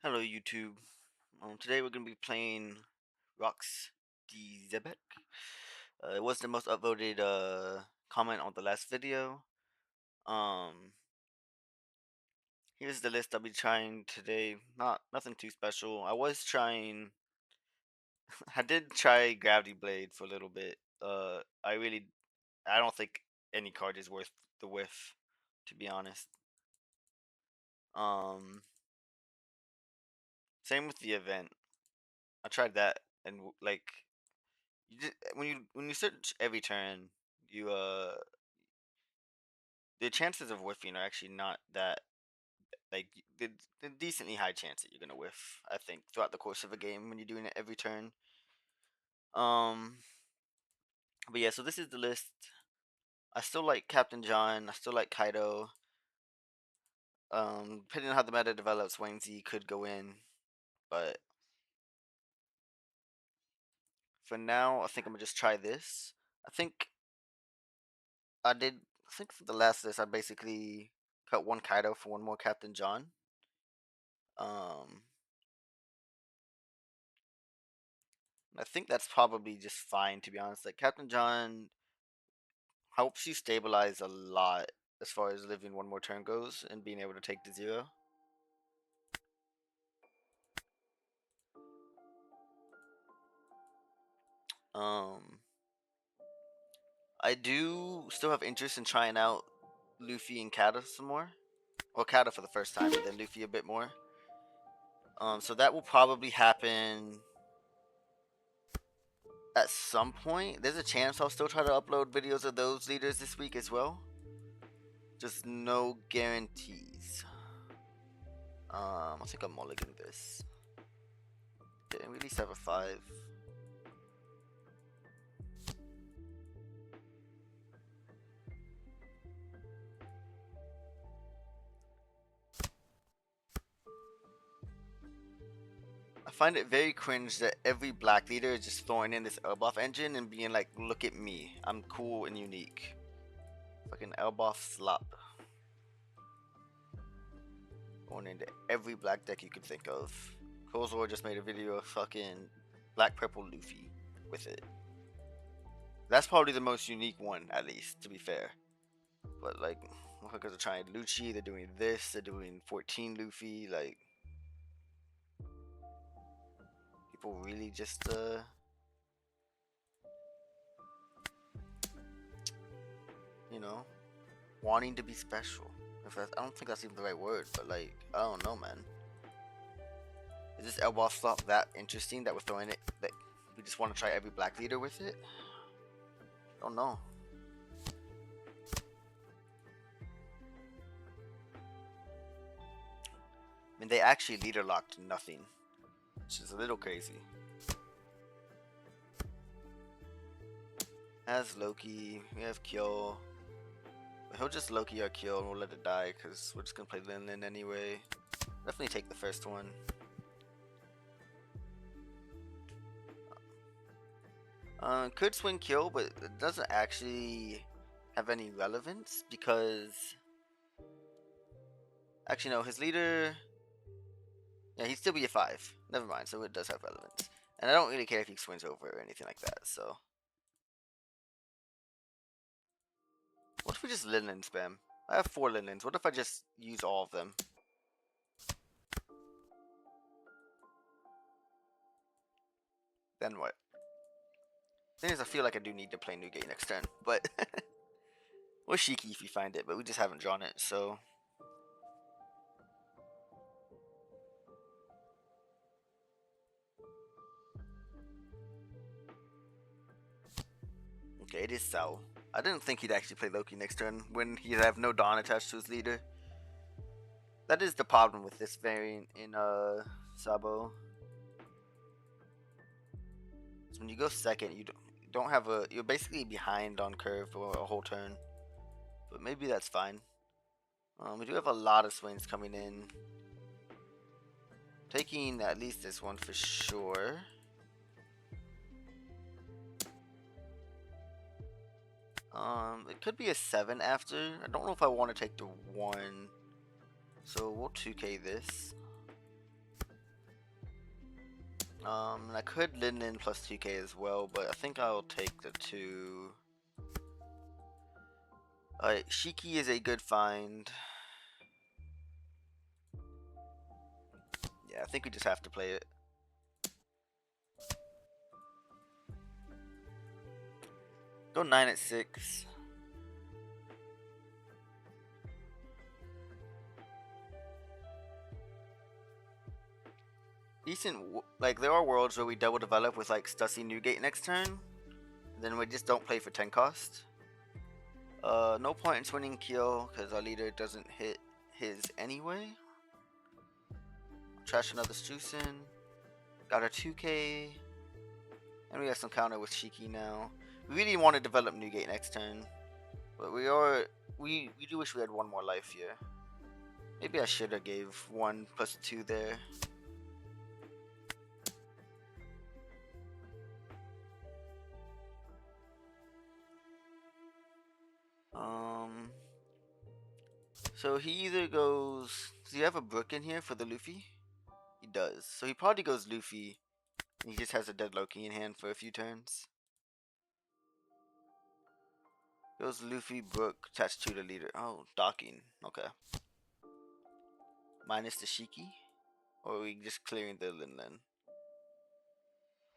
Hello YouTube. Today we're gonna be playing Rocks D Zebek. It was the most upvoted comment on the last video. Um, Here's the list I'll be trying today. Nothing too special. I did try Gravity Blade for a little bit. I don't think any card is worth the whiff, to be honest. Um, Same with the event. I tried that and like when you search every turn, you the chances of whiffing are actually not that like the decently high chance that you're gonna whiff. I think throughout the course of a game when you're doing it every turn. Um, but yeah, so this is the list. I still like Captain John. I still like Kaido. Depending on how the meta develops, Wayne Z could go in, but for now, I think I'm gonna just try this. I think I did. I think for the last list, I basically cut one Kaido for one more Captain John. Um, I think that's probably just fine, to be honest. Like Captain John helps you stabilize a lot as far as living one more turn goes and being able to take the zero. Um, I do still have interest in trying out Luffy and Kata some more, or Kata for the first time, and then Luffy a bit more. So that will probably happen at some point. There's a chance I'll still try to upload videos of those leaders this week as well. Just no guarantees. I think I'm mulliganing this. Didn't really have a 5. I find it very cringe that every black leader is just throwing in this Elboff engine and being like, look at me, I'm cool and unique. Fucking Elboff slop. Going into every black deck you could think of. Kozor just made a video of fucking black purple Luffy with it. That's probably the most unique one, at least, to be fair. But like, motherfuckers are trying Lucci, they're doing this, they're doing 14 Luffy, like people really just you know, wanting to be special. I don't think that's even the right word, but like, I don't know, man. Is this Elbow slot that interesting that we're throwing it? That we just want to try every black leader with it? I don't know. I mean, they actually leader locked nothing, which is a little crazy. As Loki, we have Kyo. He'll just Loki or Kyo and we'll let it die because we're just gonna play Lin Lin anyway. Definitely take the first one. Could swing kill, but it doesn't actually have any relevance because actually no, his leader, yeah, he'd still be a 5. Never mind, so it does have relevance. And I don't really care if he swings over or anything like that, so. What if we just Lin Lin spam? I have 4 Lin Lins. What if I just use all of them? Then what? Thing is, I feel like I do need to play New Gate next turn, but or Shiki if you find it, but we just haven't drawn it, so. Okay, it is Sao. I didn't think he'd actually play Loki next turn when he'd have no Dawn attached to his leader. That is the problem with this variant in Sabo. When you go second, you don't have a. You're basically behind on curve for a whole turn, but maybe that's fine. We do have a lot of swings coming in. Taking at least this one for sure. It could be a 7 after. I don't know if I want to take the 1. So we'll 2k this. And I could Lin Lin plus 2k as well, but I think I'll take the 2. Alright, Shiki is a good find. Yeah, I think we just have to play it. Go 9 at 6. Decent, like there are worlds where we double develop with like Stussy Newgate next turn. Then we just don't play for 10 cost. No point in swinging Kyo because our leader doesn't hit his anyway. Trash another Strucin. Got a 2k. And we have some counter with Shiki now. We really want to develop Newgate next turn. But we do wish we had one more life here. Maybe I should have gave 1 plus 2 there. So he either goes... Does he have a Brook in here for the Luffy? He does. So he probably goes Luffy. He just has a dead Loki in hand for a few turns. Goes Luffy, Brook, attached to the leader. Oh, docking. Okay. Minus the Shiki? Or are we just clearing the Lin Lin?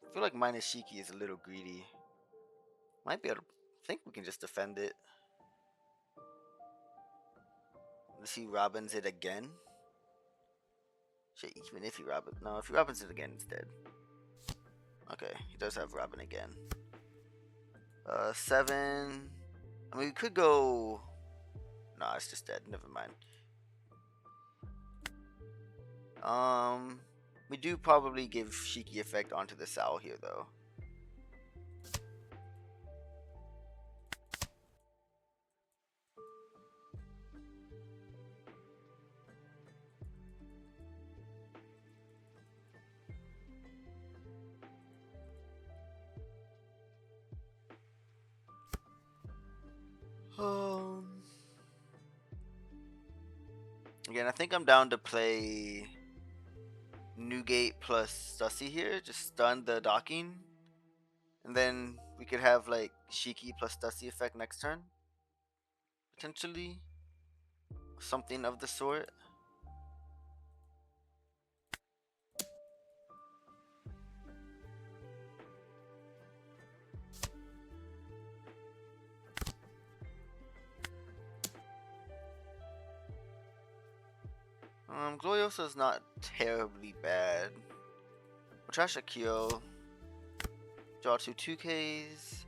I feel like minus Shiki is a little greedy. Might be able to... I think we can just defend it. Let's see, Robins it again. Shit, even if he Robins... No, if he Robins it again, it's dead. Okay, he does have Robin again. 7. I mean, we could go... Nah, it's just dead. Never mind. We do probably give Shiki effect onto the Sao here, though. Again, I think I'm down to play Newgate plus Stussy here. Just stun the docking. And then we could have like Shiki plus Stussy effect next turn. Potentially. Something of the sort. Gloriosa is not terribly bad. We'll trash a Kyo. Draw 2 2Ks.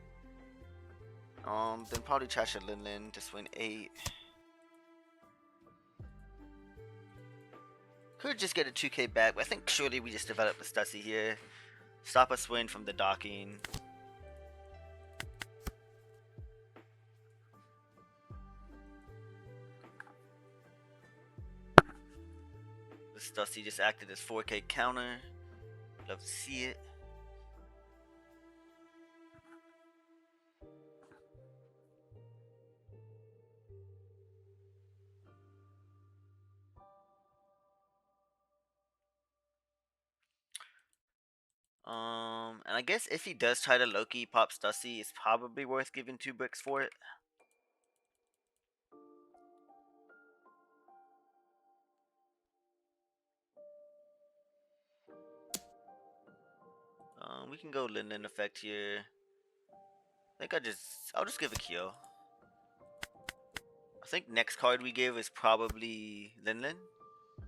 Then probably trash a Lin Lin to swing 8. Could just get a 2k back, but I think surely we just develop the Stussy here. Stop a swing from the docking. The Stussy just acted as 4k counter. Love to see it. And I guess if he does try to Loki pop Stussy, it's probably worth giving 2 bricks for it. We can go Lin Lin effect here. I think I'll just give a Kyo. I think next card we give is probably Lin Lin.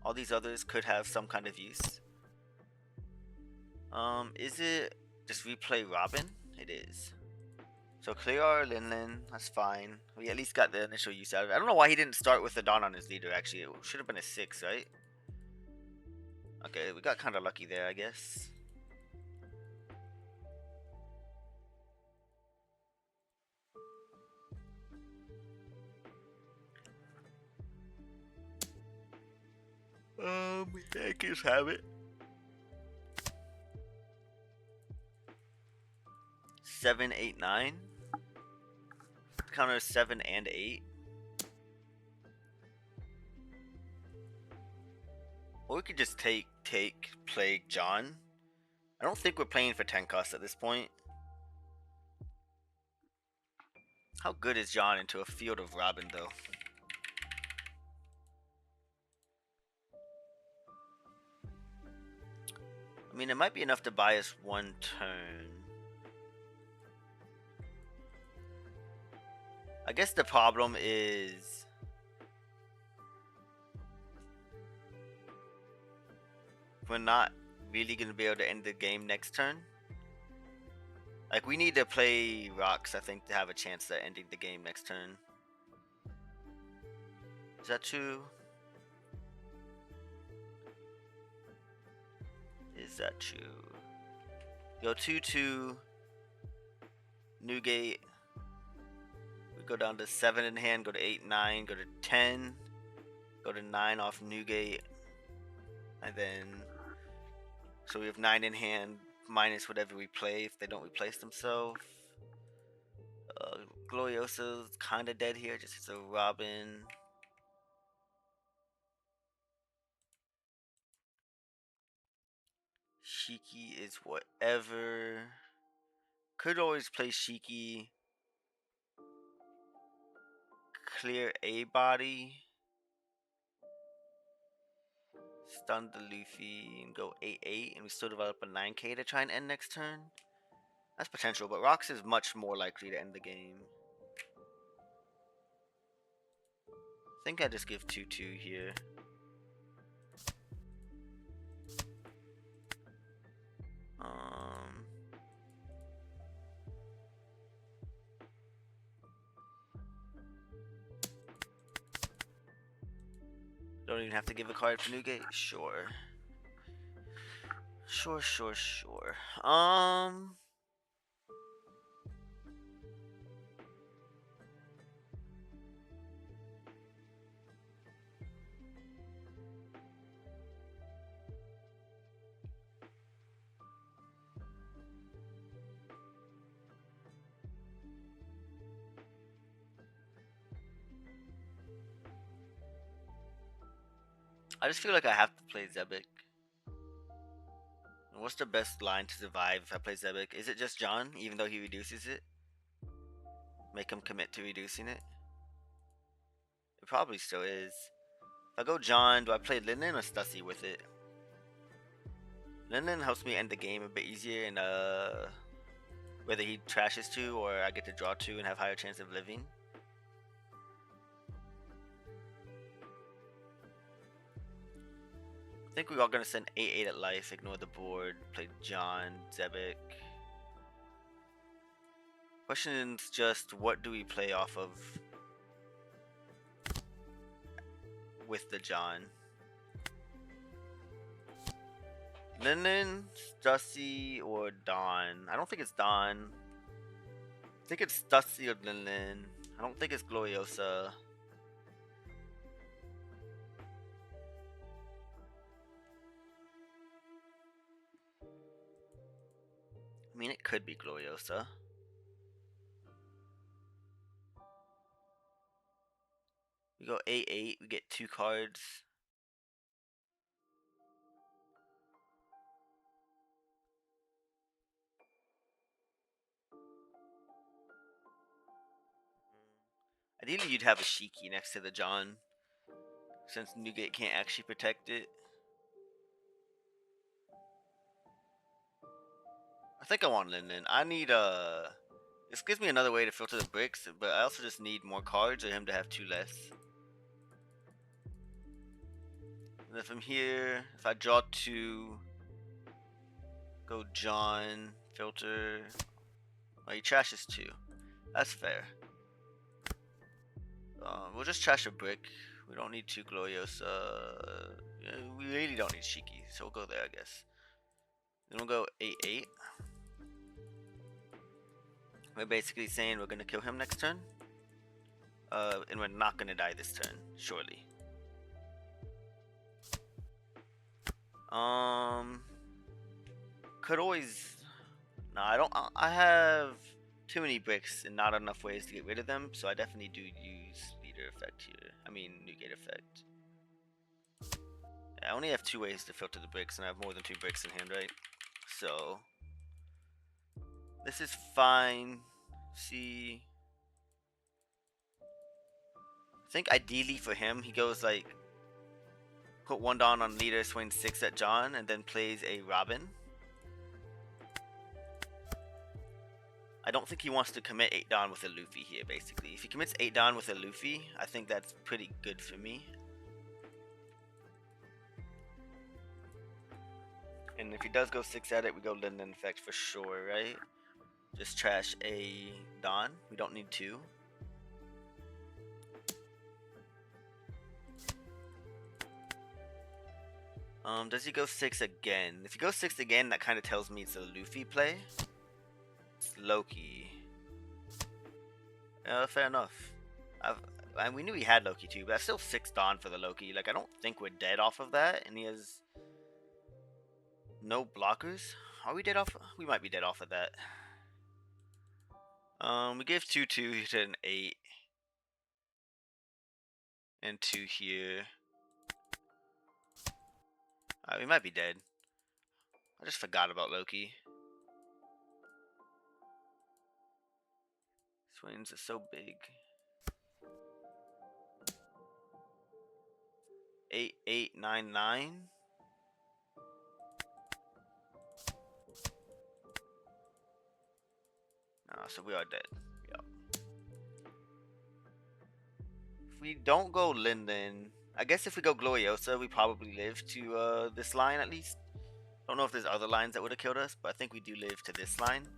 All these others could have some kind of use. Is it just replay Robin? It is. So clear our Lin Lin, that's fine. We at least got the initial use out of it. I don't know why he didn't start with the Dawn on his leader, actually. It should have been a 6, right? Okay, we got kind of lucky there, I guess. Yankees have it. 7, 8, 9. Counter 7 and 8. Or we could just take Plague John. I don't think we're playing for 10 costs at this point. How good is John into a field of Robin, though? I mean, it might be enough to buy us one turn. I guess the problem is we're not really going to be able to end the game next turn. Like, we need to play rocks, I think, to have a chance at ending the game next turn. Is that true? Is that true? Go 2-2. Newgate. We go down to 7 in hand, go to 8-9, go to 10. Go to 9 off Newgate. And then, so we have 9 in hand, minus whatever we play if they don't replace themselves. Gloriosa's kind of dead here, just hits a Robin. Shiki is whatever. Could always play Shiki. Clear a body. Stun the Luffy and go 8-8, and we still develop a 9k to try and end next turn. That's potential, but Rocks is much more likely to end the game. I think I just give 2-2 here. Don't even have to give a card for Newgate? Sure. Sure. I just feel like I have to play Zebek. What's the best line to survive if I play Zebek? Is it just John, even though he reduces it? Make him commit to reducing it? It probably still is. If I go John, do I play Linden or Stussy with it? Linden helps me end the game a bit easier, and whether he trashes 2 or I get to draw 2 and have higher chance of living. I think we're all gonna send 8-8 at life, ignore the board, play John, Zebek. Question is just, what do we play off of with the John? Linden, Stussy, or Dawn? I don't think it's Dawn. I think it's Stussy or Linden. I don't think it's Gloriosa. I mean, it could be Gloriosa. We go 8-8, we get 2 cards. Ideally, you'd have a Shiki next to the John, since Newgate can't actually protect it. I think I want Linden. I need this gives me another way to filter the bricks, but I also just need more cards or him to have 2 less. And then from here, if I draw 2, go John, filter. Oh, he trashes 2. That's fair. We'll just trash a brick. We don't need 2 Gloriosa. We really don't need Shiki, so we'll go there, I guess. Then we'll go 8-8. We're basically saying we're gonna kill him next turn. And we're not gonna die this turn, surely. Could always. No, I don't. I have too many bricks and not enough ways to get rid of them, so I definitely do use leader effect here. I mean, Newgate effect. Yeah, I only have 2 ways to filter the bricks, and I have more than 2 bricks in hand, right? so this is fine. See, I think ideally for him, he goes like put one Dawn on leader, swing 6 at John, and then plays a Robin. I don't think he wants to commit 8 Dawn with a Luffy here, basically. If he commits 8 Dawn with a Luffy, I think that's pretty good for me. And if he does go 6 at it, we go Linden effect for sure, right? Just trash a Dawn. We don't need 2. Does he go 6 again? If he goes 6 again, that kind of tells me it's a Luffy play. It's Loki. Fair enough. We knew he had Loki too, but that's still 6 Dawn for the Loki. Like, I don't think we're dead off of that, and he has no blockers. Are we dead off? We might be dead off of that. We gave 2/2 to an 8 and 2 here. We might be dead. I just forgot about Loki. Swings are so big. 8, 8, 9, 9. So we are dead. Yep. If we don't go Linden, I guess if we go Gloriosa, we probably live to this line at least. Don't know if there's other lines that would have killed us, but I think we do live to this line.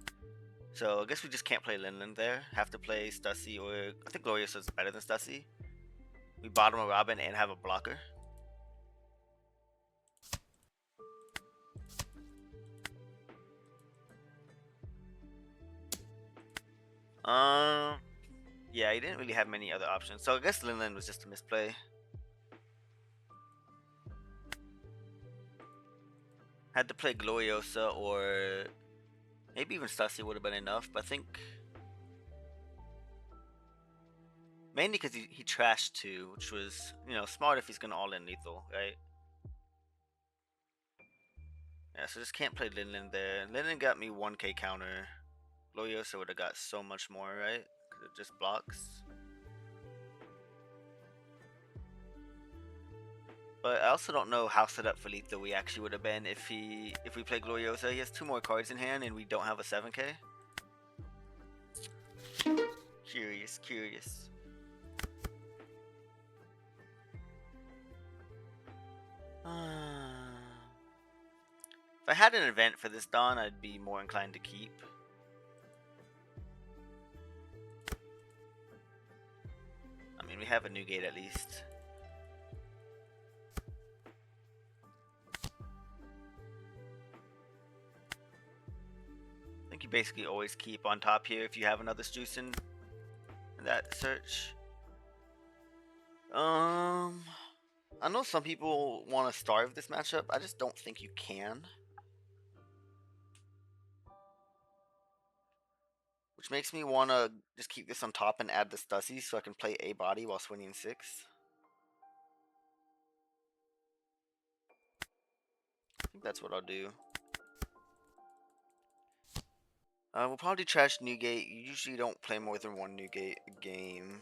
So I guess we just can't play Linden there. Have to play Stussy, or I think Gloriosa is better than Stussy. We bottom a Robin and have a blocker. Yeah, he didn't really have many other options, so I guess Linland was just a misplay. Had to play Gloriosa, or maybe even Stussy would have been enough, but I think mainly because he trashed 2, which was, you know, smart if he's gonna all-in lethal, right? Yeah, so just can't play Linland there. Linland got me 1k counter. Gloriosa would have got so much more, right? Because it just blocks. But I also don't know how set up for lethal we actually would have been if we play Gloriosa. He has 2 more cards in hand and we don't have a 7k. Curious. If I had an event for this Dawn, I'd be more inclined to keep. I mean, we have a new gate at least. I think you basically always keep on top here if you have another Strucin in that search. I know some people want to starve this matchup. I just don't think you can. Which makes me want to just keep this on top and add the Stussy so I can play a body while swinging 6. I think that's what I'll do. We'll probably trash Newgate. You usually don't play more than 1 Newgate a game.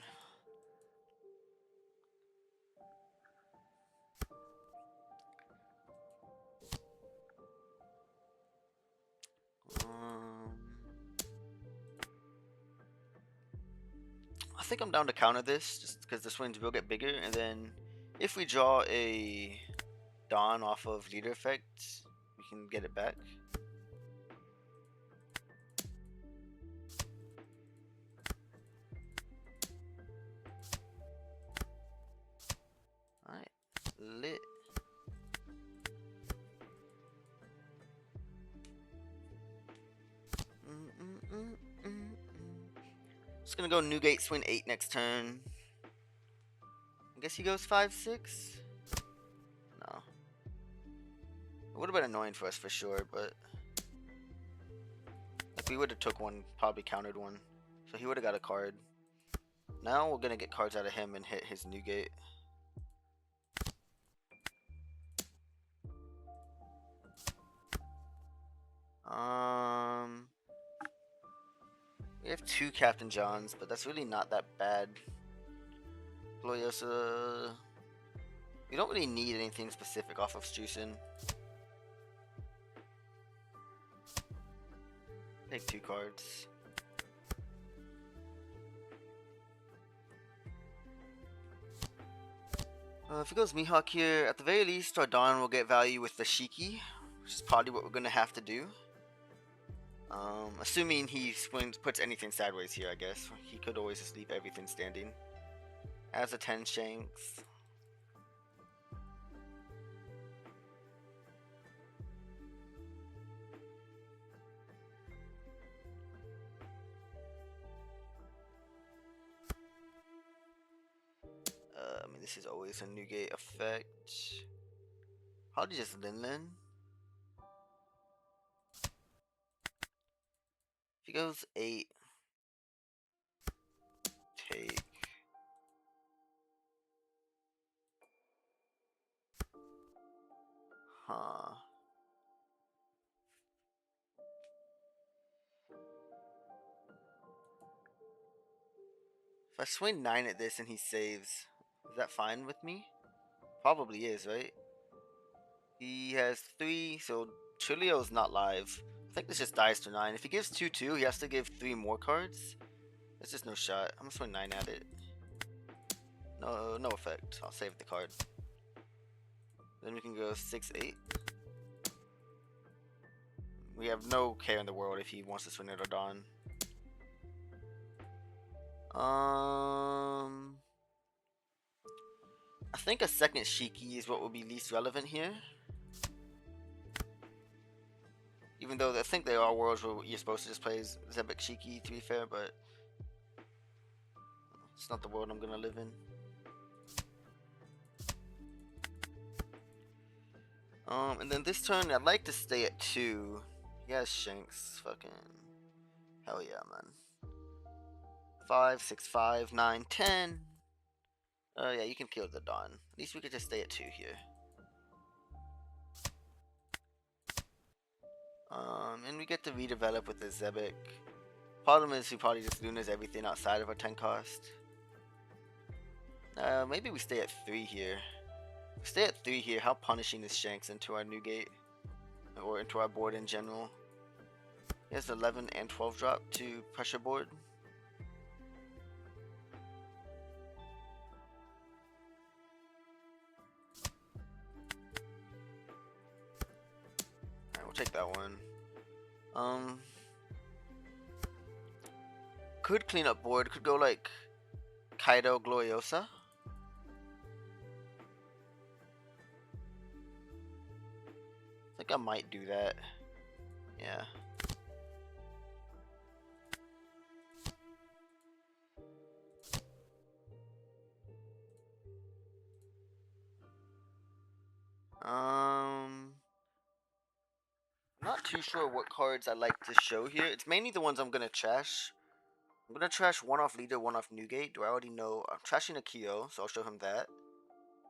I think I'm down to counter this just because the swings will get bigger, and then if we draw a Dawn off of leader effect, we can get it back. Alright, lit. Just gonna go Newgate, swing 8 next turn. I guess he goes 5, 6. No. It would have been annoying for us for sure, but if we would have took one, probably countered one. So he would have got a card. Now we're gonna get cards out of him and hit his Newgate. 2 Captain Johns, but that's really not that bad. Gloriosa. We don't really need anything specific off of Strucin. Take 2 cards. If it goes Mihawk here, at the very least, our Dawn will get value with the Shiki, which is probably what we're going to have to do. Assuming he puts anything sideways here, I guess. He could always just leave everything standing. As a 10 Shanks. I mean, this is always a Newgate effect. Probably just Linlin. If he goes 8, take. Huh. If I swing 9 at this and he saves, is that fine with me? Probably is, right? He has 3, so Trilio's not live. I think this just dies to 9. If he gives 2/2, he has to give 3 more cards. There's just no shot. I'm gonna swing 9 at it. No effect. I'll save the card. Then we can go 6/8. We have no care in the world if he wants to swing it or Dawn. I think a second Shiki is what will be least relevant here. Even though I think there are worlds where you're supposed to just play Zebek Shiki, to be fair, but it's not the world I'm gonna live in. And then this turn, I'd like to stay at 2. He has Shanks, fucking hell yeah, man. 5, 6, 5, 9, 10. Oh yeah, you can kill the Dawn. At least we could just stay at 2 here. And we get to redevelop with the Zebek. Problem is, he probably just Lunas everything outside of our 10 cost. Maybe we stay at 3 here. If we stay at 3 here, how punishing is Shanks into our Newgate? Or into our board in general? He has 11 and 12 drop to pressure board. Alright, we'll take that one. Could clean up board, could go like Kaido Gloriosa. I think I might do that. Yeah. Not too sure what cards I like to show here. It's mainly the ones I'm gonna trash. I'm gonna trash one off Leader, one off Newgate. Do I already know? I'm trashing a Kyo, so I'll show him that.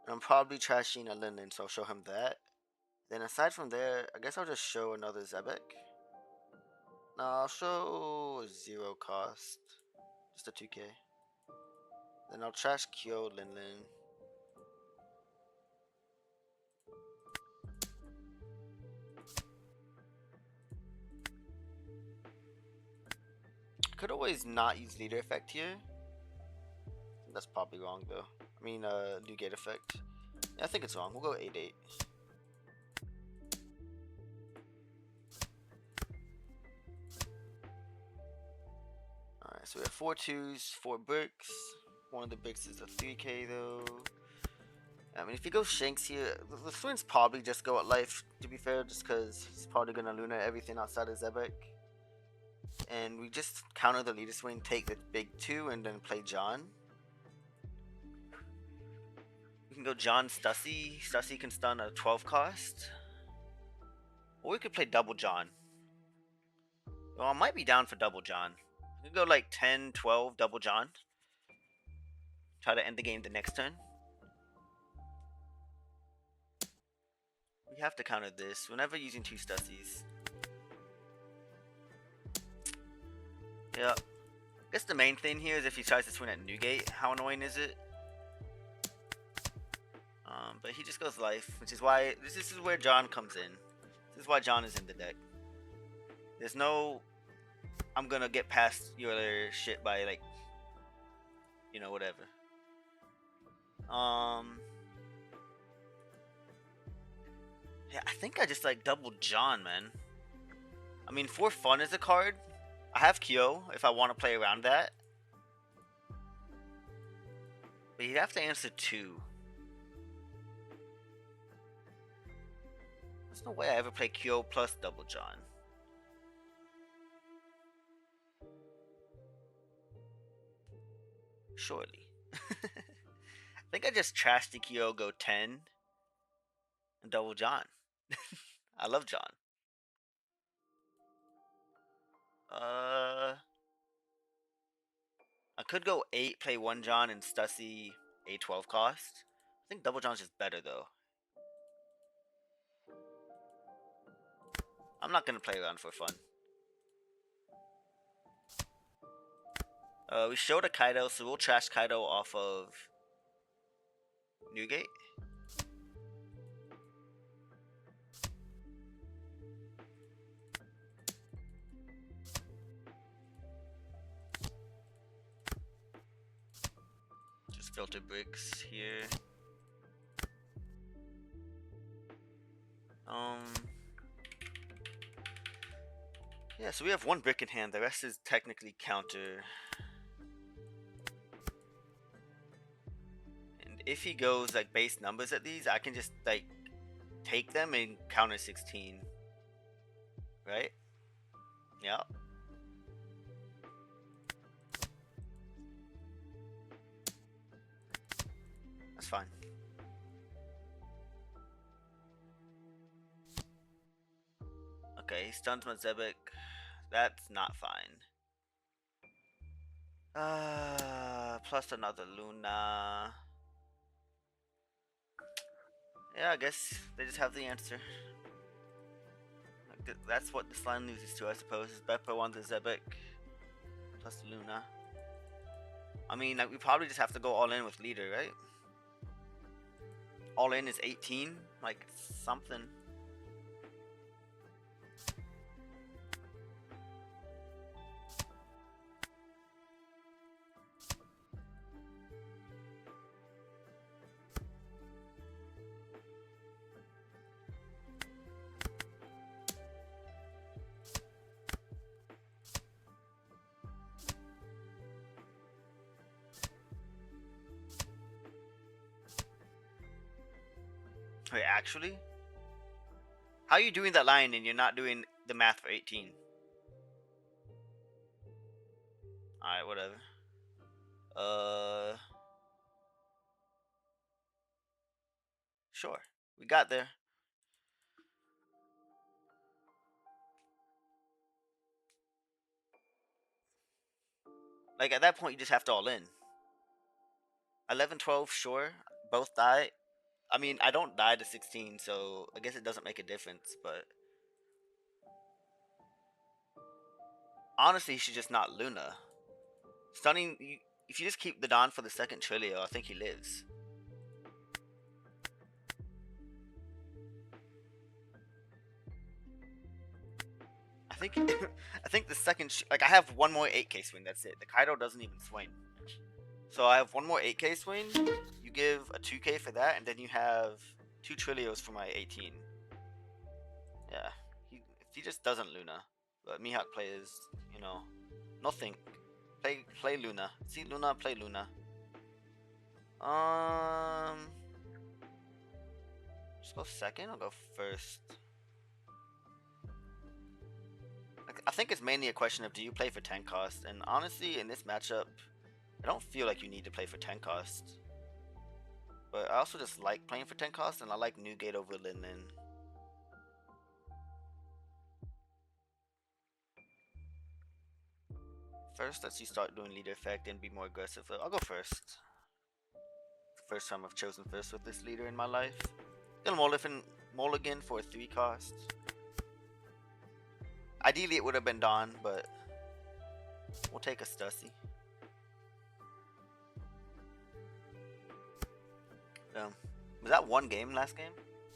And I'm probably trashing a Linlin, so I'll show him that. Then aside from there, I guess I'll just show another Zebek. No, I'll show 0 cost. Just a 2k. Then I'll trash Kyo, Linlin. Could always not use Leader effect here. That's probably wrong though. I mean, Newgate effect. Yeah, I think it's wrong. We'll go 8/8. Alright, so we have 4 2s, 4 bricks. One of the bricks is a 3k though. I mean, if he goes Shanks here, the swings probably just go at life, to be fair, just because he's probably gonna Luna everything outside of Zebek. And we just counter the leader swing, take the big 2, and then play John. We can go John Stussy. Stussy can stun a 12 cost. Or we could play double John. Well, I might be down for double John. We could go like 10, 12, double John. Try to end the game the next turn. We have to counter this. We're never using 2 Stussies. Yep. I guess the main thing here is if he tries to swing at Newgate, how annoying is it? But he just goes life, which is why this is where John comes in. This is why John is in the deck. There's no, I'm gonna get past your shit by like, you know, whatever. Yeah, I think I just like double John, man. I mean, for fun as a card, I have Kyo if I want to play around that. But you'd have to answer 2. There's no way I ever play Kyo plus double John. Surely. I think I just trashed the Kyo, go 10, and double John. I love John. I could go 8, play 1 John, and Stussy a 12 cost. I think double John's just better though. I'm not gonna play around for fun. We showed a Kaido, so we'll trash Kaido off of Newgate. Just filter bricks here. Yeah, so we have 1 brick in hand. The rest is technically counter. And if he goes like base numbers at these, I can just like take them and counter 16. Right? Yeah. That's fine. Okay, he stuns my Zebek. That's not fine. Plus another Luna. Yeah, I guess they just have the answer. That's what this line loses to, I suppose. Is Beppo on the Zebek plus Luna. I mean, like, we probably just have to go all in with leader, right? All in is 18, like something. Wait, actually? How are you doing that line and you're not doing the math for 18? Alright, whatever. Sure. We got there. Like, at that point, you just have to all in. 11, 12, sure. Both die. I mean, I don't die to 16, so I guess it doesn't make a difference, but... Honestly, he should just not Luna. Stunning... If you just keep the Don for the second Trilio, I think he lives. I think the second... Like, I have 1 more 8k swing, that's it. The Kaido doesn't even swing. So I have 1 more 8k swing. You give a 2k for that, and then you have 2 Trilios for my 18. Yeah. He just doesn't Luna. But Mihawk plays, you know, nothing. Play Luna. See Luna, play Luna. Just go second or go first? I think it's mainly a question of do you play for 10 cost, and honestly in this matchup I don't feel like you need to play for 10 cost. But I also just like playing for 10 cost, and I like Newgate over Linlin. First lets you start doing leader effect and be more aggressive. I'll go first. First time I've chosen first with this leader in my life. Gonna mulligan for a 3 cost. Ideally it would have been Dawn, but We'll take a Stussy. Was that one game last game?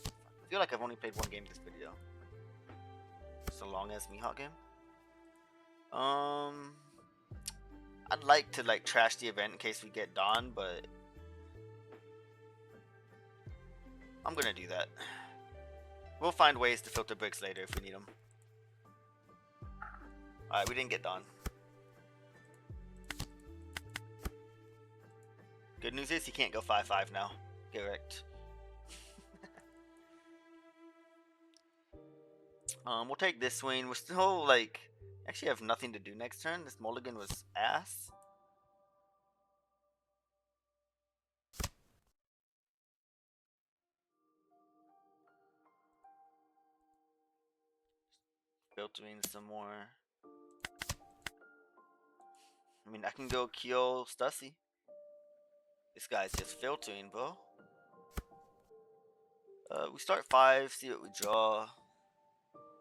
I feel like I've only played one game this video. So long as Mihawk game. I'd like to like trash the event in case we get Dawn, but I'm gonna do that. We'll find ways to filter bricks later if we need them. Alright, we didn't get Dawn. Good news is he can't go 5-5 now. Get wrecked. We'll take this swing. We're still like actually have nothing to do next turn. This mulligan was ass. Filtering some more. I mean, I can go kill Stussy. This guy's just filtering, bro. We start 5, see what we draw.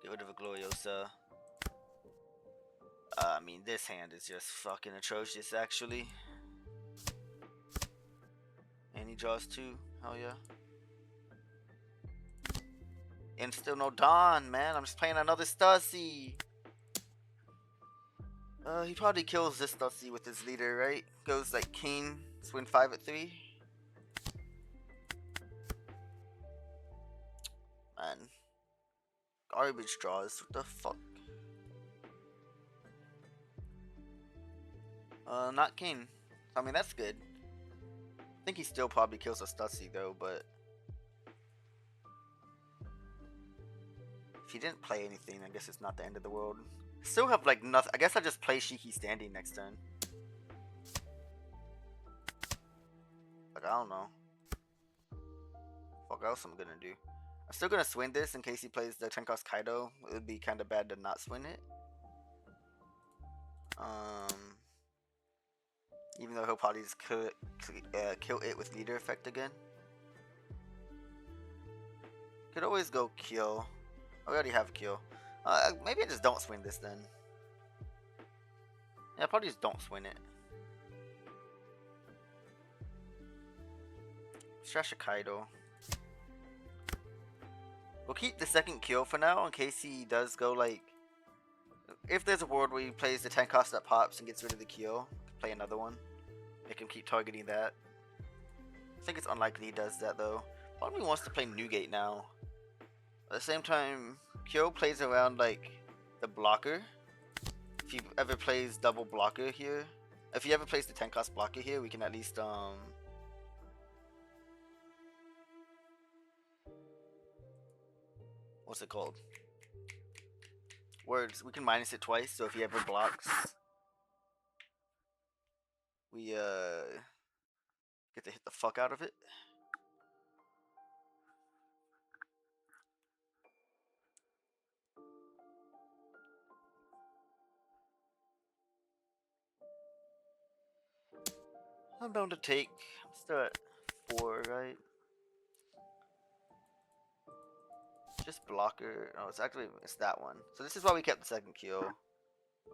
Get rid of a Gloriosa. I mean, this hand is just fucking atrocious, actually. And he draws 2. Hell yeah. And still no Dawn, man. I'm just playing another Stussy. He probably kills this Stussy with his leader, right? Goes like King, swing 5 at 3. Man. Garbage draws. What the fuck? Not King. I mean, that's good. I think he still probably kills a Stussy though, but if he didn't play anything, I guess it's not the end of the world. Still have like nothing. I guess I just play Shiki standing next turn. Like, I don't know. Fuck else I'm gonna do. I'm still gonna swing this in case he plays the 10 cost Kaido. It would be kind of bad to not swing it. Even though he'll probably just kill it with leader effect again. Could always go kill. I already have kill. Maybe I just don't swing this then. Yeah, probably just don't swing it. Trash a Kaido. We'll keep the second kill for now in case he does go like. If there's a world where he plays the 10 cost that pops and gets rid of the kill, play another one. Make him keep targeting that. I think it's unlikely he does that though. Part of me wants to play Newgate now. At the same time, Kyo plays around like the blocker. If he ever plays double blocker here, if he ever plays the 10 cost blocker here, we can at least what's it called? Words. We can minus it twice, so if he ever blocks, we get to hit the fuck out of it. I'm down to take. I'm still at 4, right? Just blocker. Oh, it's that one. So this is why we kept the second kill.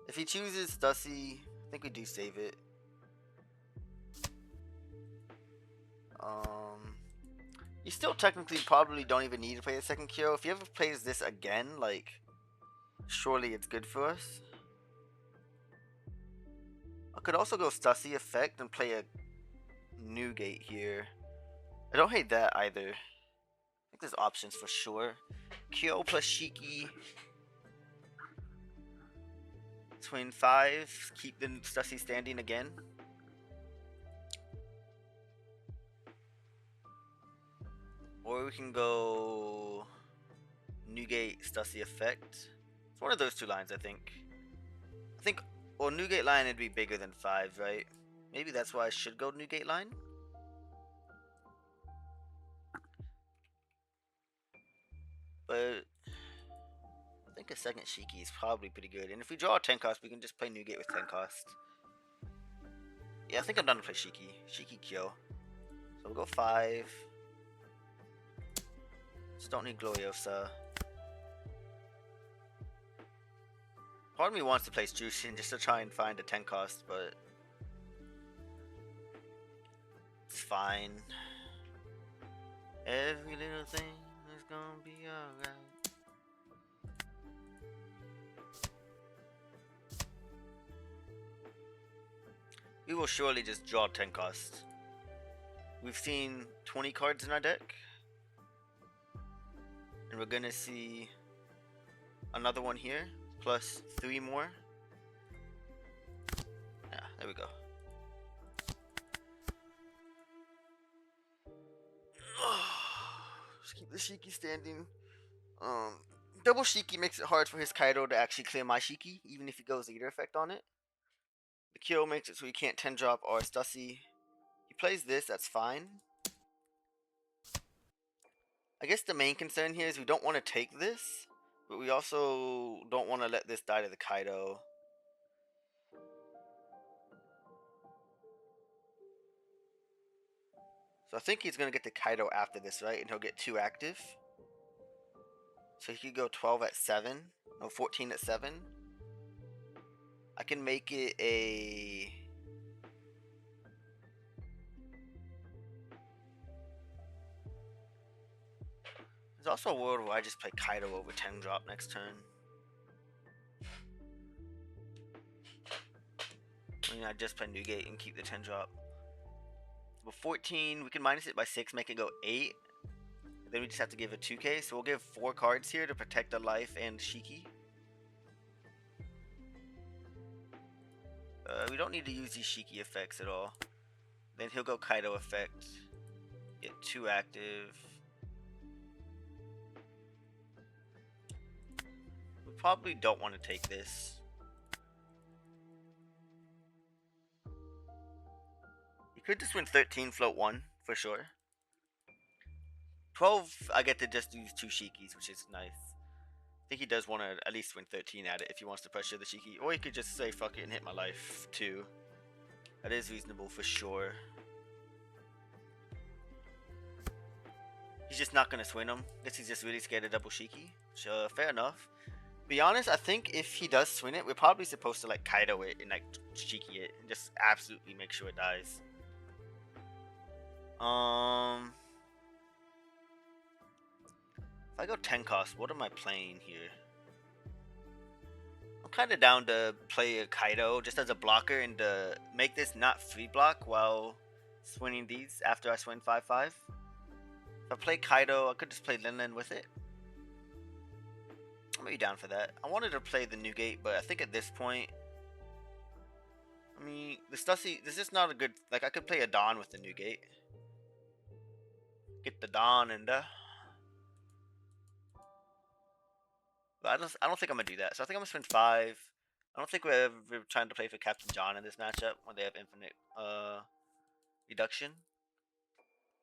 If he chooses Stussy, I think we do save it. You still technically probably don't even need to play the second kill. If he ever plays this again, like, surely it's good for us. I could also go Stussy effect and play a Newgate here. I don't hate that either. I think there's options for sure. Kyo plus Shiki. Twin 5. Keep the Stussy standing again. Or we can go Newgate Stussy effect. It's one of those two lines, I think. Well, Newgate line would be bigger than 5, right? Maybe that's why I should go Newgate line. But I think a second Shiki is probably pretty good. And if we draw a 10 cost, we can just play Newgate with 10 cost. Yeah, I think I'm done to play Shiki. Shiki Kyo. So we'll go 5. Just don't need Gloriosa. Part of me wants to play Jushin just to try and find a 10 cost, but it's fine. Every little thing is gonna be alright. We will surely just draw 10 costs. We've seen 20 cards in our deck. And we're gonna see another one here, plus 3 more. Yeah, there we go. Just keep the Shiki standing. Double Shiki makes it hard for his Kaido to actually clear my Shiki, even if he goes leader effect on it. The kill makes it so he can't 10 drop or Stussy. He plays this, that's fine. I guess the main concern here is we don't want to take this, but we also don't want to let this die to the Kaido. So I think he's going to get the Kaido after this, right? And he'll get 2 active. So he could go 12 at 7. No, 14 at 7. I can make it a... There's also a world where I just play Kaido over 10 drop next turn. I mean, I just play Newgate and keep the 10 drop. But 14, we can minus it by 6, make it go 8. Then we just have to give a 2k. So we'll give 4 cards here to protect the life and Shiki. We don't need to use these Shiki effects at all. Then he'll go Kaido effect. Get 2 active. We probably don't want to take this. He could just win 13, float 1, for sure. 12, I get to just use 2 Shikis, which is nice. I think he does want to at least win 13 at it if he wants to pressure the Shiki. Or he could just say fuck it and hit my life too. That is reasonable for sure. He's just not going to swing him. I guess he's just really scared of double Shiki. So fair enough. Be honest, I think if he does swing it, we're probably supposed to like Kaido it and like Shiki it. And just absolutely make sure it dies. If I go 10 cost, what am I playing here? I'm kind of down to play a Kaido just as a blocker and to make this not free block while swinging these after I swing 5-5. If I play Kaido, I could just play Lin with it. I'm maybe down for that. I wanted to play the Newgate, but I think at this point, I mean, the Stussy, this is not a good, like I could play a Dawn with the Newgate. Get the Dawn and but I don't think I'm gonna do that. So I think I'm gonna spend 5. I don't think we're ever trying to play for Captain John in this matchup when they have infinite reduction.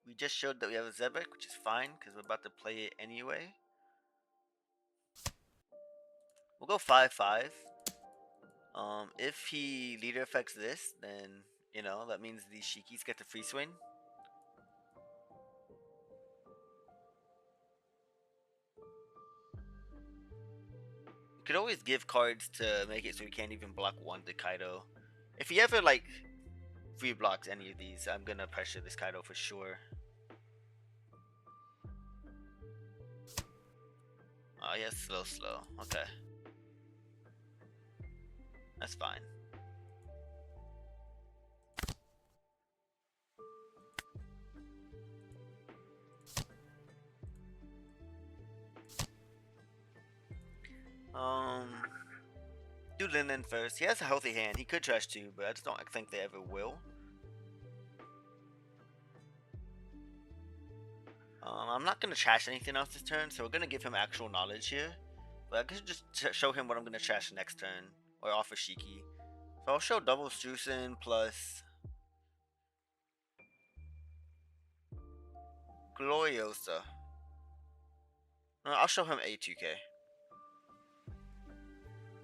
We just showed that we have a Zebek, which is fine because we're about to play it anyway. We'll go 5-5. If he leader affects this, then you know that means these Shikis get the free swing. You could always give cards to make it so we can't even block 1 to Kaido. If he ever like free blocks any of these, I'm gonna pressure this Kaido for sure. Oh yeah, slow. Okay. That's fine. Do Linen first. He has a healthy hand. He could trash 2, but I just don't think they ever will. I'm not going to trash anything else this turn, so we're going to give him actual knowledge here. But I could just show him what I'm going to trash next turn, or offer Shiki. So I'll show double Strucin plus Gloriosa. No, I'll show him A2K.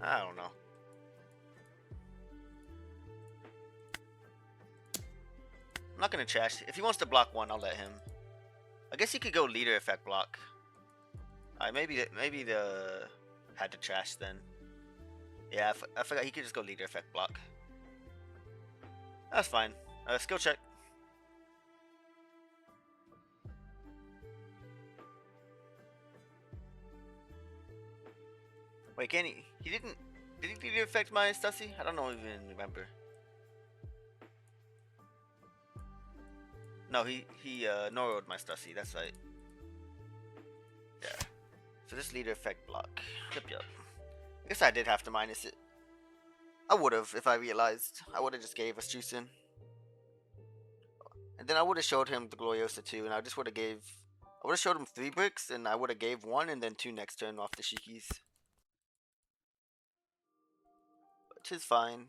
I don't know. I'm not going to trash. If he wants to block 1, I'll let him. I guess he could go leader effect block. Alright, maybe the had to trash then. Yeah, I forgot he could just go leader effect block. That's fine. Skill check. Wait, can he? He didn't. Did he leader effect my Stussy? I don't even remember. No, he Noro'd my Stussy. That's right. Yeah. So this leader effect block. Yep. I guess I did have to minus it. I would have if I realized. I would have just gave us Juicin. And then I would have showed him the Gloriosa too, and I just would have gave. I would have showed him 3 bricks, and I would have gave 1 and then 2 next turn off the Shikis. Which is fine.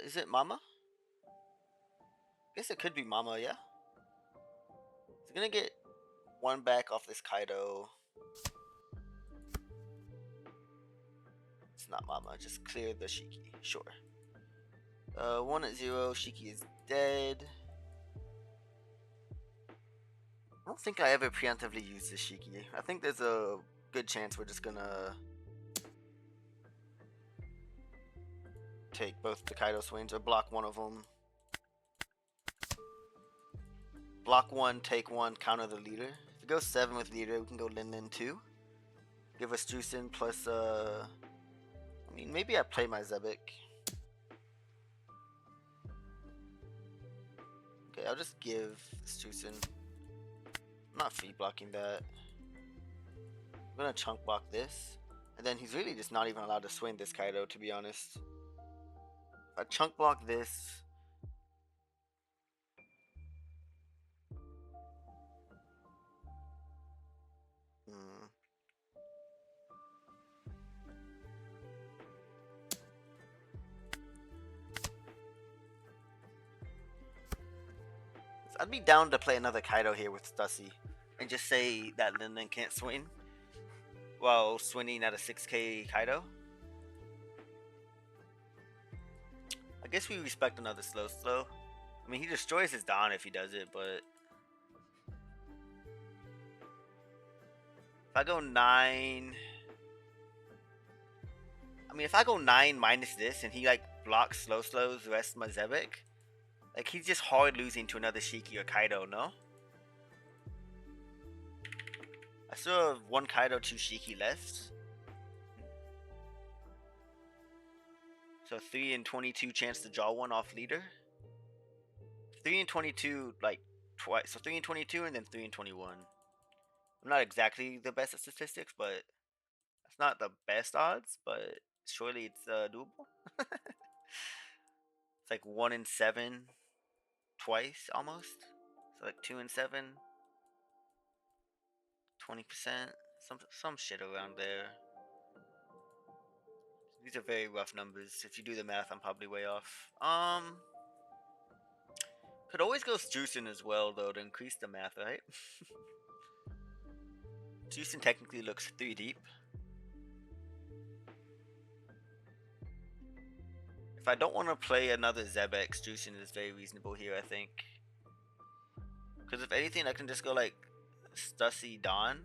Is it Mama? I guess it could be Mama, yeah. He's gonna get 1 back off this Kaido. It's not Mama, just clear the Shiki. Sure. 1 at 0, Shiki is dead. I don't think I ever preemptively use this Shiki. I think there's a good chance we're just gonna take both the Kaido swings or block one of them. Block 1, take 1, counter the leader. If it goes 7 with leader, we can go Lin 2. Give us Juicin plus I mean, maybe I play my Zebek. Okay, I'll just give this Juicin. I'm not free blocking that. I'm gonna chunk block this. And then he's really just not even allowed to swing this Kaido, to be honest. If I chunk block this. I'd be down to play another Kaido here with Stussy and just say that Lin can't swing while swinging at a 6k Kaido. I guess we respect another slow. I mean, he destroys his Dawn if he does it, but if I go 9, I mean, if I go 9 minus this and he like blocks slows the rest of my Zebek, like he's just hard losing to another Shiki or Kaido, no? I still have 1 Kaido, 2 Shiki left. So 3 and 22 chance to draw 1 off leader. 3 and 22 like twice. So 3 and 22 and then 3 and 21. I'm not exactly the best at statistics, but it's not the best odds, but surely it's doable. It's like 1 and 7 twice almost. So like 2 and 7. 20%. Some shit around there. These are very rough numbers. If you do the math, I'm probably way off. Could always go Juicin as well, though, to increase the math, right? Juicin technically looks 3 deep. If I don't want to play another Zebex, Juicin is very reasonable here, I think. Because if anything, I can just go like Stussy Dawn.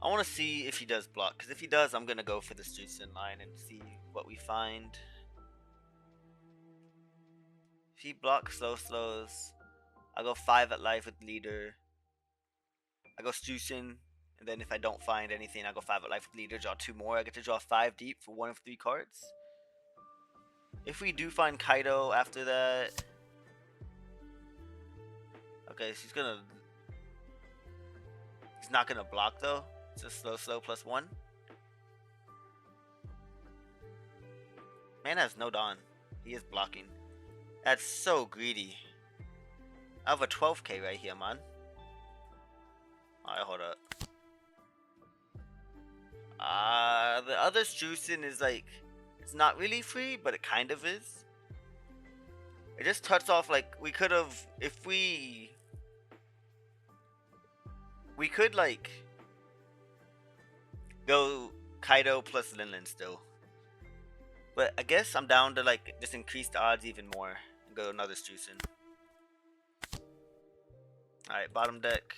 I want to see if he does block, because if he does, I'm going to go for this Juicin line and see what we find. If he blocks slows, I'll go 5 at life with leader. I go Juicin, and then if I don't find anything, I go 5 at life with leader, draw 2 more. I get to draw 5 deep for 1 of 3 cards. If we do find Kaido after that... Okay, so he's not gonna block though. It's just slow plus 1. Man has no Dawn. He is blocking. That's so greedy. I have a 12k right here, man. Alright, hold up. The other Strucin is like, it's not really free, but it kind of is. It just cuts off, like, we could have, if we could, like, go Kaido plus Linlin still. But I guess I'm down to, like, just increase the odds even more and go another Strucin. Alright, bottom deck.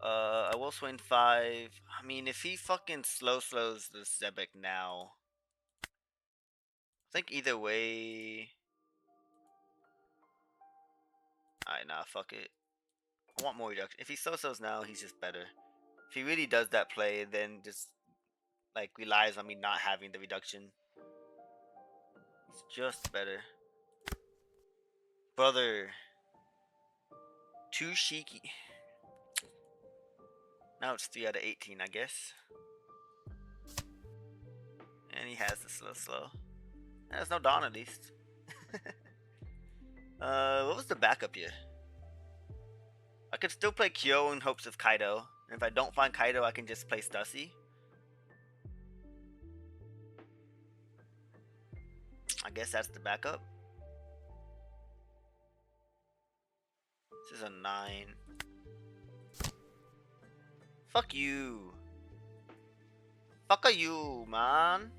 I will swing 5. I mean, if he fucking slows the Zebek now, I think either way. Alright, nah, fuck it. I want more reduction. If he slows now, he's just better. If he really does that play, then just like relies on me not having the reduction, he's just better. Brother, too cheeky. Now it's 3 out of 18, I guess. And he has the slow. There's no Dawn at least. What was the backup here? I could still play Kyo in hopes of Kaido. And if I don't find Kaido, I can just play Stussy. I guess that's the backup. This is a 9. Fuck you. Fuck you, man.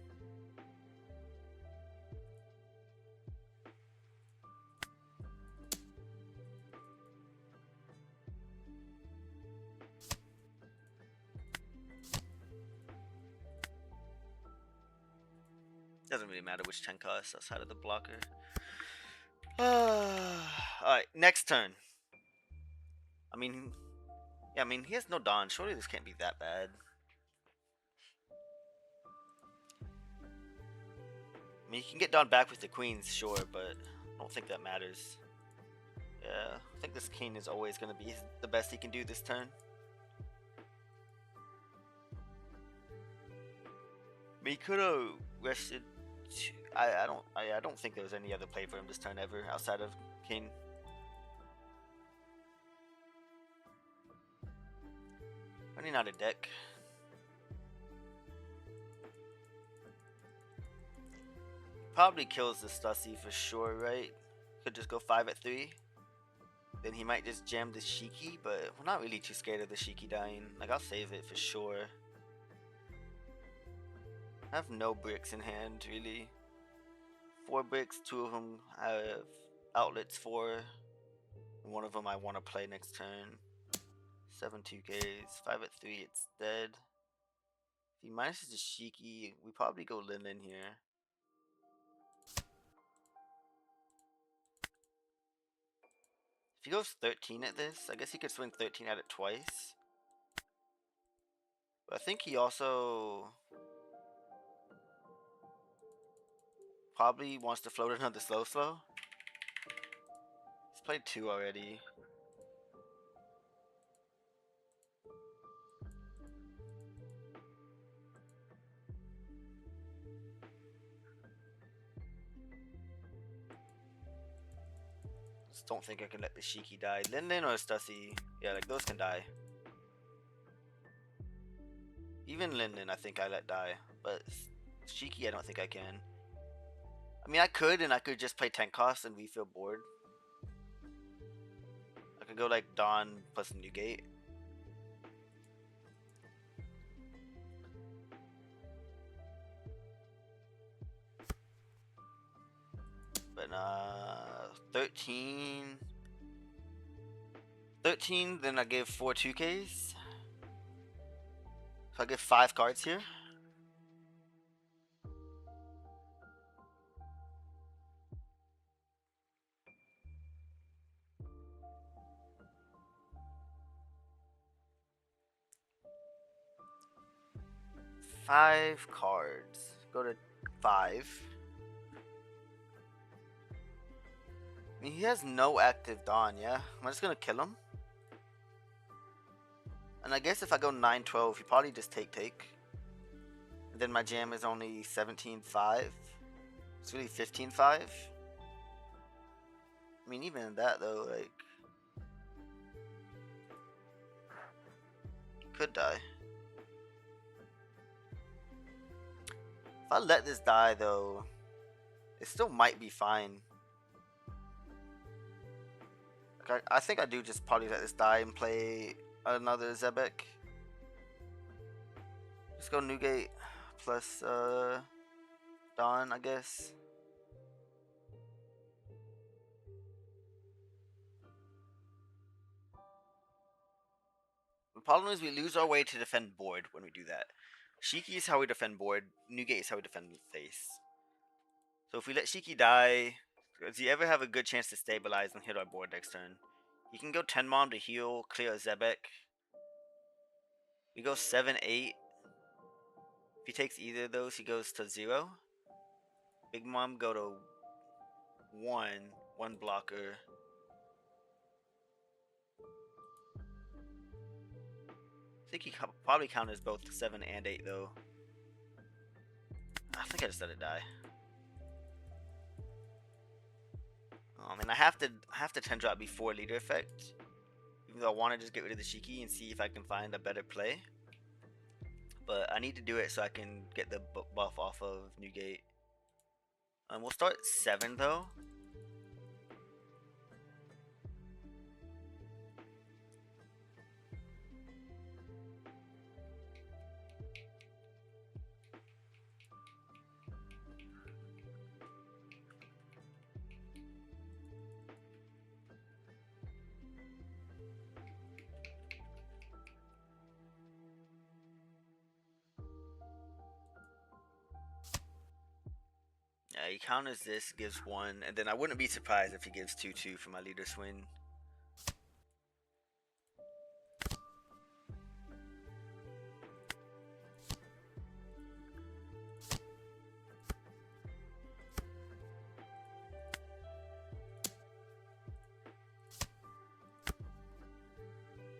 Doesn't really matter which 10 costs outside of the blocker. Alright, next turn. I mean, yeah, I mean, he has no Dawn. Surely this can't be that bad. I mean, you can get Dawn back with the Queens, sure, but I don't think that matters. Yeah, I think this King is always going to be the best he can do this turn. I mean, he could have rested. I don't think there was any other play for him this turn ever outside of King. Running out of deck. Probably kills the Stussy for sure, right? Could just go 5 at 3. Then he might just jam the Shiki, but we're not really too scared of the Shiki dying. Like, I'll save it for sure. I have no bricks in hand, really. 4 bricks, 2 of them I have outlets for. And 1 of them I want to play next turn. 7 2Ks, 5 at 3, it's dead. If he minuses the Shiki, we probably go Linlin here. If he goes 13 at this, I guess he could swing 13 at it twice. But I think he also probably wants to float another slow. He's played 2 already. Just don't think I can let the Shiki die. Linlin or Stussy, yeah, like those can die. Even Linlin I think I let die, but Shiki I don't think I can. I mean, I could, and I could just play 10 costs and we feel bored. I could go like Dawn plus Newgate. But 13, then I give 4 2Ks. So I give 5 cards here. Five cards. Go to 5. I mean, he has no active Dawn, yeah? I'm just gonna kill him. And I guess if I go 9-12, he probably just take. And then my jam is only 17-5. It's really 15-5. I mean, even that though, like, Could die. If I let this die though, it still might be fine. Like I think I do just probably let this die and play another Zebek. Just go Newgate plus Dawn, I guess. The problem is we lose our way to defend board when we do that. Shiki is how we defend board, Newgate is how we defend face. So if we let Shiki die, does he ever have a good chance to stabilize and hit our board next turn? He can go 10 Mom to heal, clear a Zebek. We go 7, 8. If he takes either of those, he goes to 0. Big Mom go to 1 blocker. I think he probably counters both 7 and 8 though. I think I just let it die. And I have to 10 drop before leader effect. Even though I want to just get rid of the Shiki and see if I can find a better play. But I need to do it so I can get the buff off of Newgate. We'll start 7 though. Yeah, he counters this, gives 1, and then I wouldn't be surprised if he gives 2/2 for my leader swing.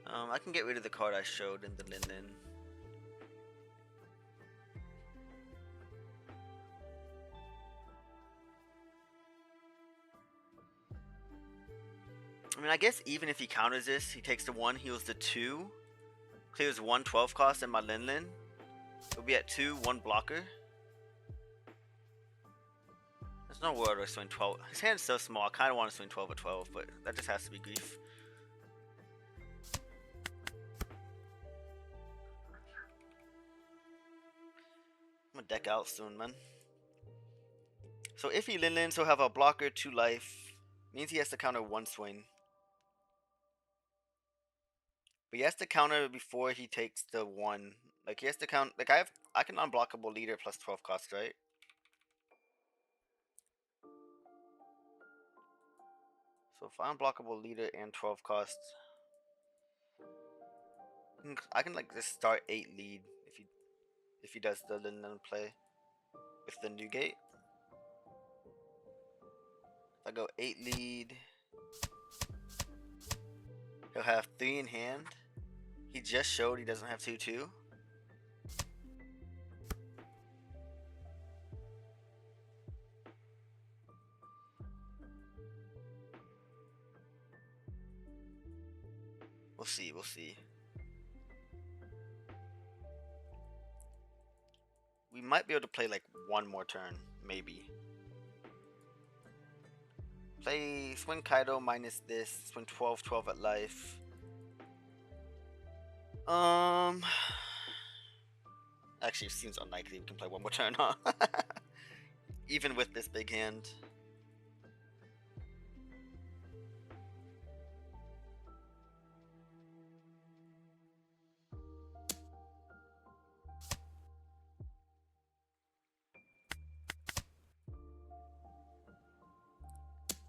I can get rid of the card I showed in the Linden. I mean, I guess even if he counters this, he takes the 1, heals the 2, clears 1 12 cost in my Lin. We'll be at 2, 1 blocker. There's no world where I swing 12. His hand's so small, I kind of want to swing 12 or 12, but that just has to be grief. I'm gonna deck out soon, man. So if he Lin, he'll have a blocker, 2 life. Means he has to counter 1 swing. But he has to counter before he takes the 1. Like he has to count. Like I can unblockable leader plus 12 cost, right? So if I unblockable leader and 12 cost, I can like just start 8 lead if he does the Linden play with the Newgate. If I go 8 lead, he'll have 3 in hand. He just showed he doesn't have 2/2. We'll see. We might be able to play like 1 more turn, maybe. Play swing Kaido minus this, swing 12 at life. Actually, it seems unlikely we can play 1 more turn, huh? Even with this big hand.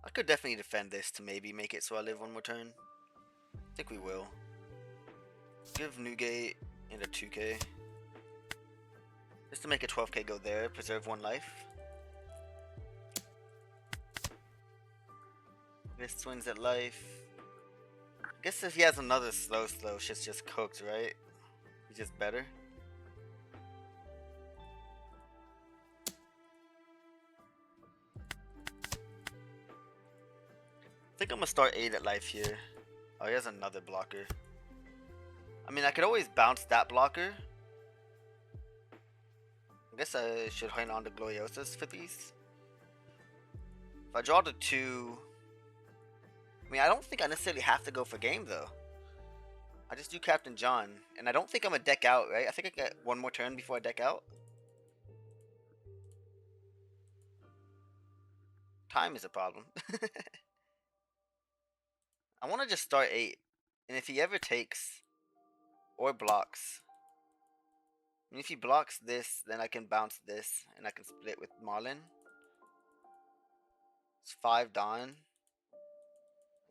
I could definitely defend this to maybe make it so I live 1 more turn. I think we will. Give Newgate and a 2k. Just to make a 12k go there, preserve 1 life. This swings at life. I guess if he has another slow, shit's just cooked, right? He's just better. I think I'm gonna start 8 at life here. Oh, he has another blocker. I mean, I could always bounce that blocker. I guess I should hang on to Gloriosas for these. If I draw the 2... I mean, I don't think I necessarily have to go for game, though. I just do Captain John. And I don't think I'm a deck out, right? I think I get one more turn before I deck out. Time is a problem. I want to just start 8. And if he ever takes or blocks... I mean, if he blocks this, then I can bounce this. And I can split with Marlin. It's 5 Dawn.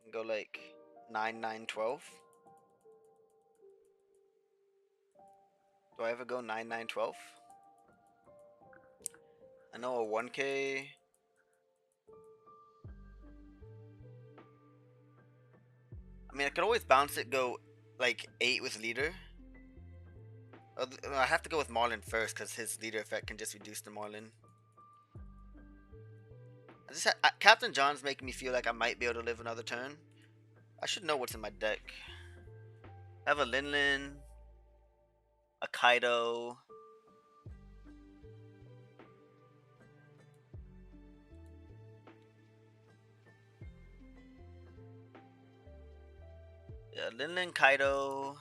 And go like 9, 9, 12. Do I ever go 9, 9, 12? I know a 1K. I mean, I could always bounce it, go like 8 with leader. I have to go with Marlin first because his leader effect can just reduce the Marlin. Captain John's making me feel like I might be able to live another turn. I should know what's in my deck. I have a Linlin, a Kaido. Yeah, Linlin, Kaido.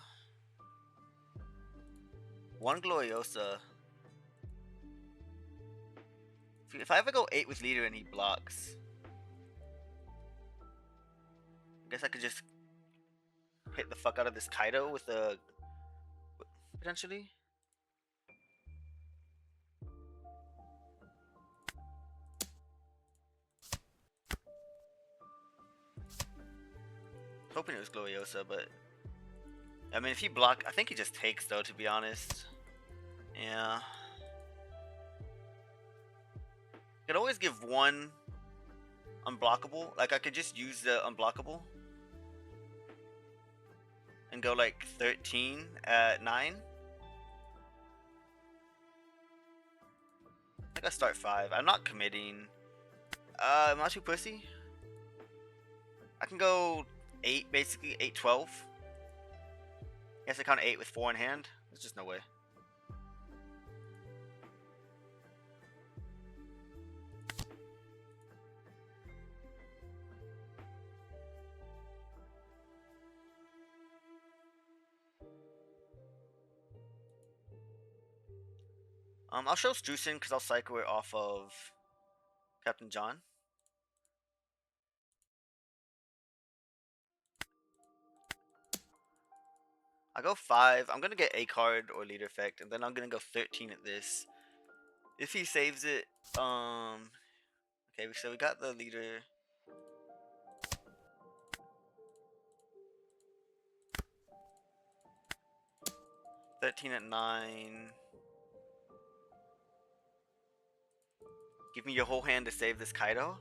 1 Gloriosa. If I ever go 8 with leader and he blocks, I guess I could just hit the fuck out of this Kaido with a... potentially? Hoping it was Gloriosa, but... I mean, if he block... I think he just takes, though, to be honest. Yeah. I could always give 1 unblockable. Like, I could just use the unblockable. And go, like, 13 at 9. I think I start 5. I'm not committing. I'm not too pussy. I can go 8, basically. 8, 12. I guess I count 8 with 4 in hand. There's just no way. I'll show Strucin because I'll cycle it off of Captain John. I go 5. I'm gonna get a card or leader effect, and then I'm gonna go 13 at this. If he saves it, okay, so we got the leader. $13 at 9. Give me your whole hand to save this Kaido.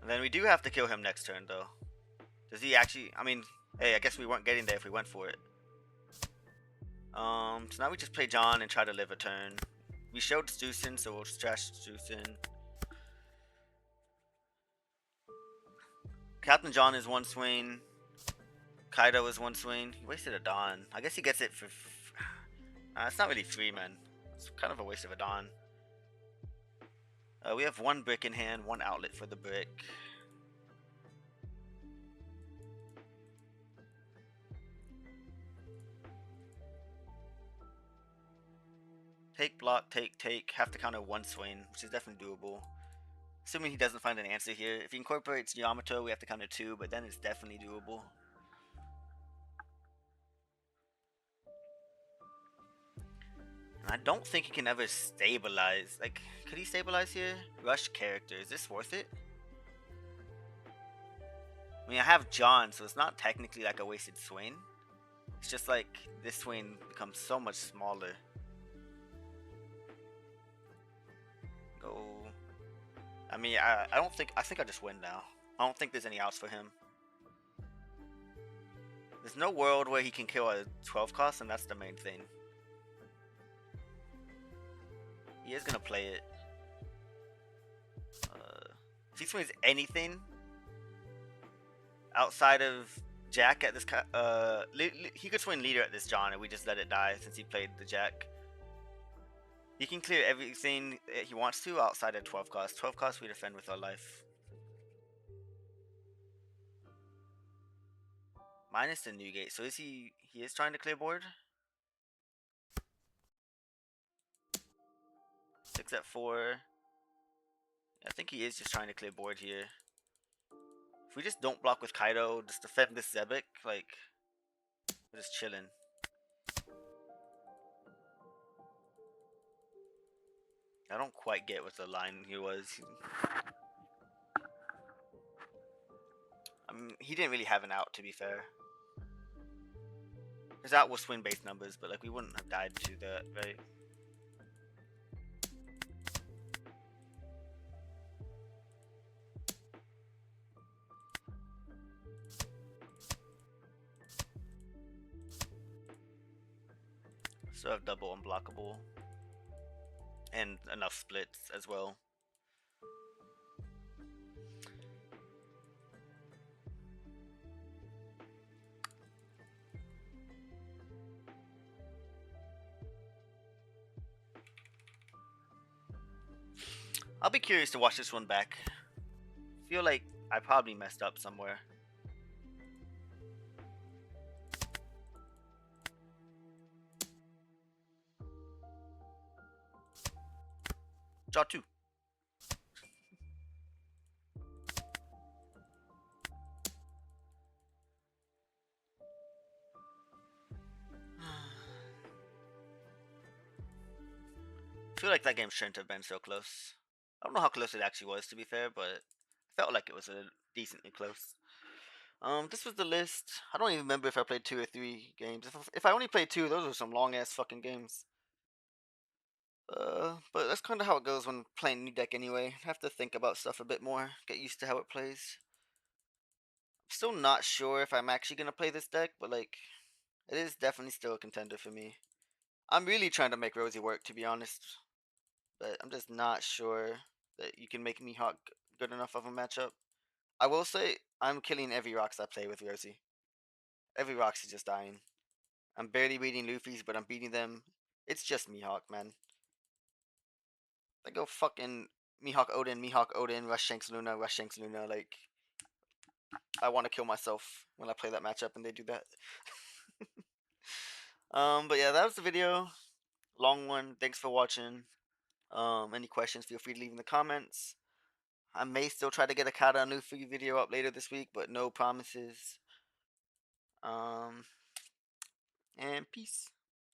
And then we do have to kill him next turn, though. Does he actually... I mean, hey, I guess we weren't getting there if we went for it. So now we just play John and try to live a turn. We showed Strucin, so we'll trash Strucin. Captain John is 1 swing. Kaido is 1 swing. He wasted a Dawn. I guess he gets it for... it's not really free, man. It's kind of a waste of a Dawn. We have 1 brick in hand, 1 outlet for the brick. Take, block, take. Have to counter 1 swing, which is definitely doable. Assuming he doesn't find an answer here. If he incorporates Yamato, we have to counter 2, but then it's definitely doable. And I don't think he can ever stabilize. Like, could he stabilize here? Rush character. Is this worth it? I mean, I have John, so it's not technically like a wasted swing. It's just like this swing becomes so much smaller. Go. I mean, I don't think... I think I just win now. I don't think there's any outs for him. There's no world where he can kill a 12 cost, and that's the main thing. He is gonna play it. If he swings anything outside of Jack at this, he could swing leader at this John, and we just let it die since he played the Jack. He can clear everything he wants to outside of 12 cost. 12 cost we defend with our life. Minus the new gate. So is he is trying to clear board? 6 at 4. I think he is just trying to clear board here. If we just don't block with Kaido, just defend this Zebek, like, we're just chilling. I don't quite get what the line here was. I mean, he didn't really have an out, to be fair. His out was swing based numbers, but like we wouldn't have died to that, right? So I have double unblockable and enough splits as well. I'll be curious to watch this one back. I feel like I probably messed up somewhere. Draw 2. I feel like that game shouldn't have been so close. I don't know how close it actually was, to be fair, but I felt like it was a decently close. This was the list. I don't even remember if I played 2 or 3 games. If I only played 2, those were some long ass fucking games. But that's kind of how it goes when playing new deck anyway. I have to think about stuff a bit more, get used to how it plays. I'm still not sure if I'm actually gonna play this deck, but like, it is definitely still a contender for me. I'm really trying to make Rosie work, to be honest, but I'm just not sure that you can make Mihawk good enough of a matchup. I will say I'm killing every Rocks I play with Rosie. Every Rocks is just dying. I'm barely beating Luffy's, but I'm beating them. It's just Mihawk, man. I go fucking Mihawk Odin, Rush Shanks Luna, Rush Shanks Luna. Like, I want to kill myself when I play that matchup and they do that. But yeah, that was the video. Long one. Thanks for watching. Any questions, feel free to leave in the comments. I may still try to get a Kata Luffy video up later this week, but no promises. And peace.